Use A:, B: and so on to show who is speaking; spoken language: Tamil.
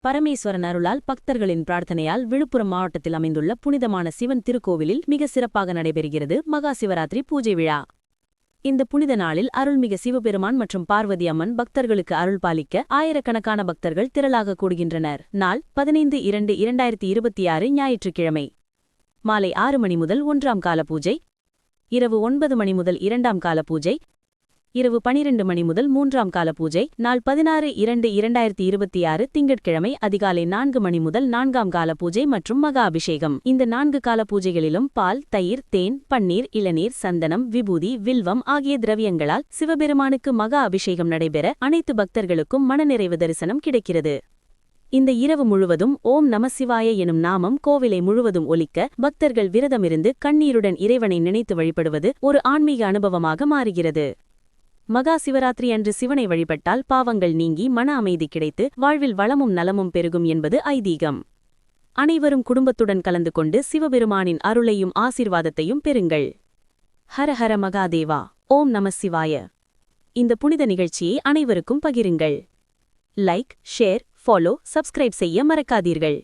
A: பரமேஸ்வரன் அருளால் பக்தர்களின் பிரார்த்தனையால் விழுப்புரம் மாவட்டத்தில் அமைந்துள்ள புனிதமான சிவன் திருக்கோவிலில் மிக சிறப்பாக நடைபெறுகிறது மகா சிவராத்திரி பூஜை விழா. இந்த புனித நாளில் அருள்மிகு சிவபெருமான் மற்றும் பார்வதி அம்மன் பக்தர்களுக்கு அருள் பாலிக்க ஆயிரக்கணக்கான பக்தர்கள் திரளாக கூடுகின்றனர். நாள் 15-2-2026 ஞாயிற்றுக்கிழமை மாலை 6 மணி முதல் 1ஆம் கால பூஜை, இரவு 9 மணி முதல் 2ஆம் கால பூஜை, இரவு 12 மணி முதல் 3ஆம் கால பூஜை. நாள் 16-2-2026 திங்கட்கிழமை அதிகாலை 4 மணி முதல் 4ஆம் கால பூஜை மற்றும் மகா அபிஷேகம். இந்த 4 கால பூஜைகளிலும் பால், தயிர், தேன், பன்னீர், இளநீர், சந்தனம், விபூதி, வில்வம் ஆகிய திரவியங்களால் சிவபெருமானுக்கு மகா அபிஷேகம் நடைபெற அனைத்து பக்தர்களுக்கும் மனநிறைவு தரிசனம் கிடைக்கிறது. இந்த இரவு முழுவதும் ஓம் நமசிவாய எனும் நாமம் கோவிலை முழுவதும் ஒலிக்க பக்தர்கள் விரதமிருந்து கண்ணீருடன் இறைவனை நினைத்து வழிபடுவது ஒரு ஆன்மீக அனுபவமாக மாறுகிறது. மகா சிவராத்திரி அன்று சிவனை வழிபட்டால் பாவங்கள் நீங்கி மன அமைதி கிடைத்து வாழ்வில் வளமும் நலமும் பெருகும் என்பது ஐதீகம். அனைவரும் குடும்பத்துடன் கலந்து கொண்டு சிவபெருமானின் அருளையும் ஆசீர்வாதத்தையும் பெறுங்கள். ஹர ஹர மகாதேவா. ஓம் நமசிவாய. இந்த புனித நிகழ்ச்சியை அனைவருக்கும் பகிருங்கள். லைக், ஷேர், ஃபாலோ, சப்ஸ்கிரைப் செய்ய மறக்காதீர்கள்.